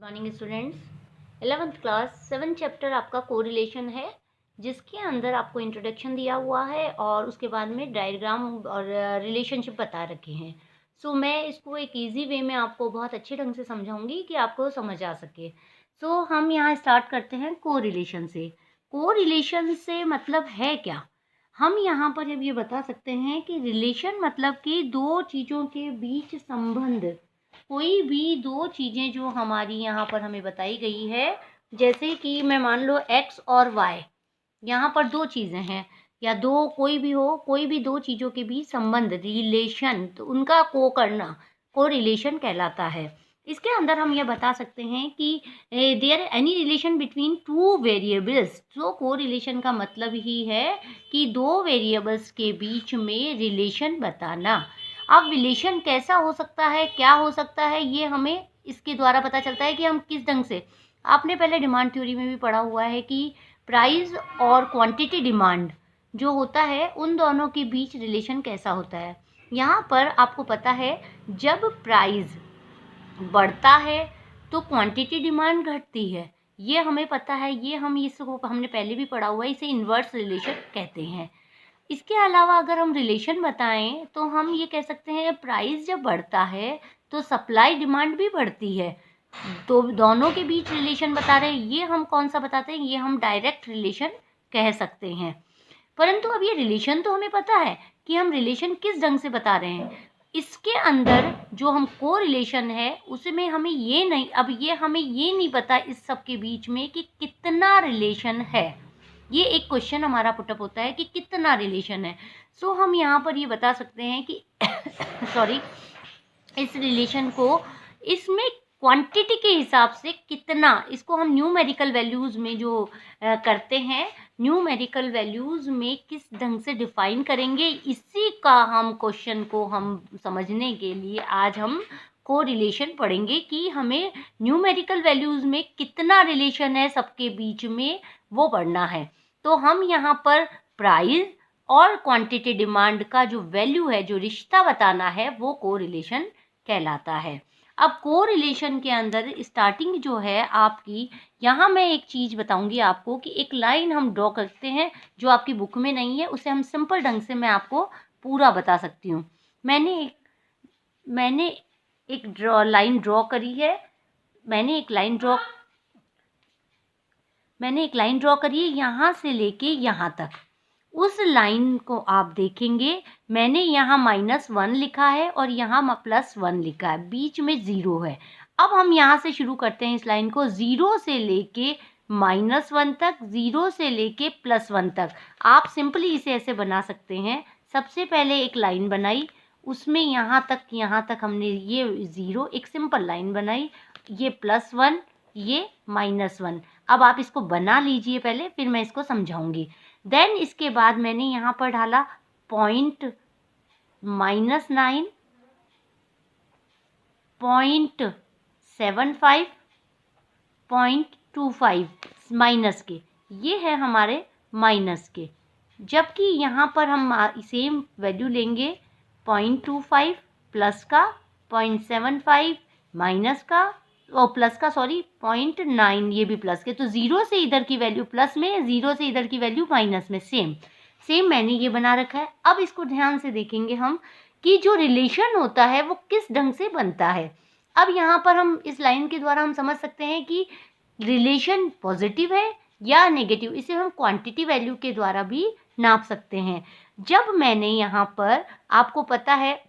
Morning students. 11th class 7 chapter आपका correlation है, जिसके अंदर आपको इंट्रोडक्शन दिया हुआ है और उसके बाद में डायग्राम और रिलेशनशिप बता रखे हैं। सो मैं इसको एक इजी वे में आपको बहुत अच्छे ढंग से समझाऊंगी कि आपको समझ आ सके। सो हम यहाँ स्टार्ट करते हैं कोरिलेशन से। कोरिलेशन से मतलब है क्या? हम यहाँ पर जब ये बता सकते हैं कि रिलेशन मतलब कि दो चीज़ों के बीच संबंध, कोई भी दो चीज़ें जो हमारी यहाँ पर हमें बताई गई है, जैसे कि मैं मान लो x और y, यहाँ पर दो चीज़ें हैं या दो कोई भी हो, कोई भी दो चीज़ों के बीच संबंध रिलेशन, तो उनका को करना को रिलेशन कहलाता है। इसके अंदर हम ये बता सकते हैं कि there any relation between two variables. तो को रिलेशन का मतलब ही है कि दो वेरिएबल्स के बीच में रिलेशन बताना। अब रिलेशन कैसा हो सकता है, क्या हो सकता है, ये हमें इसके द्वारा पता चलता है कि हम किस ढंग से। आपने पहले डिमांड थ्योरी में भी पढ़ा हुआ है कि प्राइस और क्वांटिटी डिमांड जो होता है, उन दोनों के बीच रिलेशन कैसा होता है। यहाँ पर आपको पता है जब प्राइस बढ़ता है तो क्वांटिटी डिमांड घटती है, ये हमें पता है। ये हम इसको हमने पहले भी पढ़ा हुआ है, इसे इन्वर्स रिलेशन कहते हैं। इसके अलावा अगर हम रिलेशन बताएं तो हम ये कह सकते हैं प्राइस जब बढ़ता है तो सप्लाई डिमांड भी बढ़ती है, तो दोनों के बीच रिलेशन बता रहे हैं। ये हम कौन सा बताते हैं? ये हम डायरेक्ट रिलेशन कह सकते हैं। परंतु अब ये रिलेशन तो हमें पता है कि हम रिलेशन किस ढंग से बता रहे हैं। इसके अंदर जो हम को रिलेशन है उसमें हमें ये नहीं, अब ये हमें ये नहीं पता इस सब के बीच में कि कितना रिलेशन है। ये एक क्वेश्चन हमारा पुटअप होता है कि कितना रिलेशन है। सो हम यहाँ पर ये बता सकते हैं कि सॉरी, इस रिलेशन को इसमें क्वांटिटी के हिसाब से कितना, इसको हम न्यूमेरिकल वैल्यूज़ में जो करते हैं, न्यूमेरिकल वैल्यूज़ में किस ढंग से डिफाइन करेंगे, इसी का हम क्वेश्चन को हम समझने के लिए आज हम को रिलेशन पढ़ेंगे कि हमें न्यूमेरिकल वैल्यूज़ में कितना रिलेशन है सबके बीच में, वो पढ़ना है। तो हम यहाँ पर प्राइस और क्वांटिटी डिमांड का जो वैल्यू है, जो रिश्ता बताना है, वो को रिलेशन कहलाता है। अब को रिलेशन के अंदर स्टार्टिंग जो है आपकी, यहाँ मैं एक चीज़ बताऊंगी आपको कि एक लाइन हम ड्रॉ करते हैं जो आपकी बुक में नहीं है, उसे हम सिंपल ढंग से मैं आपको पूरा बता सकती हूँ। मैंने एक लाइन ड्रॉ करी है, मैंने एक लाइन ड्रॉ करी है यहाँ से लेके यहाँ तक। उस लाइन को आप देखेंगे, मैंने यहाँ -1 लिखा है और यहाँ +1 लिखा है, बीच में 0 है। अब हम यहाँ से शुरू करते हैं इस लाइन को, 0 से लेके -1 तक, 0 से लेके +1 तक। आप सिंपली इसे ऐसे बना सकते हैं। सबसे पहले एक लाइन बनाई, उसमें यहाँ तक हमने ये 0, एक सिंपल लाइन बनाई, ये +1, ये -1। अब आप इसको बना लीजिए पहले, फिर मैं इसको समझाऊंगी। देन इसके बाद मैंने यहाँ पर डाला पॉइंट -9, 0.75, 0.25 माइनस के, ये है हमारे माइनस के। जबकि यहाँ पर हम सेम वैल्यू लेंगे 0.25 प्लस का, 0.75 माइनस का, और प्लस का 0.9, ये भी प्लस के। तो 0 से इधर की वैल्यू प्लस में, 0 से इधर की वैल्यू माइनस में, सेम मैंने ये बना रखा है। अब इसको ध्यान से देखेंगे हम कि जो रिलेशन होता है वो किस ढंग से बनता है। अब यहाँ पर हम इस लाइन के द्वारा हम समझ सकते हैं कि रिलेशन पॉजिटिव है या नेगेटिव। इसे हम क्वांटिटी वैल्यू के द्वारा भी नाप सकते हैं। जब मैंने यहाँ पर, आपको पता है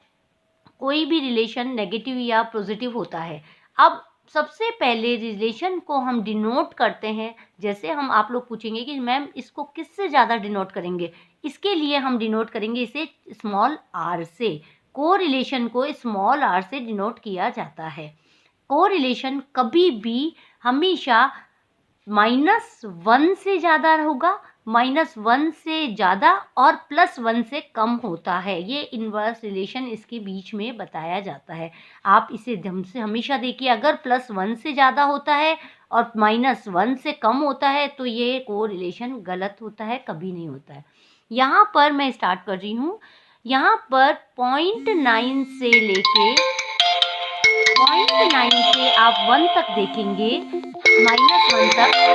कोई भी रिलेशन नेगेटिव या पॉजिटिव होता है। अब सबसे पहले रिलेशन को हम डिनोट करते हैं, जैसे हम, आप लोग पूछेंगे कि मैम इसको किससे ज़्यादा डिनोट करेंगे, इसके लिए हम डिनोट करेंगे इसे स्मॉल r से। को रिलेशन को स्मॉल r से डिनोट किया जाता है। को रिलेशन कभी भी हमेशा -1 से ज़्यादा होगा, -1 से ज़्यादा और +1 से कम होता है। ये इन्वर्स रिलेशन इसके बीच में बताया जाता है। आप इसे ध्यान से हमेशा देखिए, अगर +1 से ज़्यादा होता है और -1 से कम होता है तो ये को रिलेशन गलत होता है, कभी नहीं होता है। यहाँ पर मैं स्टार्ट कर रही हूँ। यहाँ पर 0.9 से लेके 0.9 से आप 1 तक देखेंगे, -1 तक,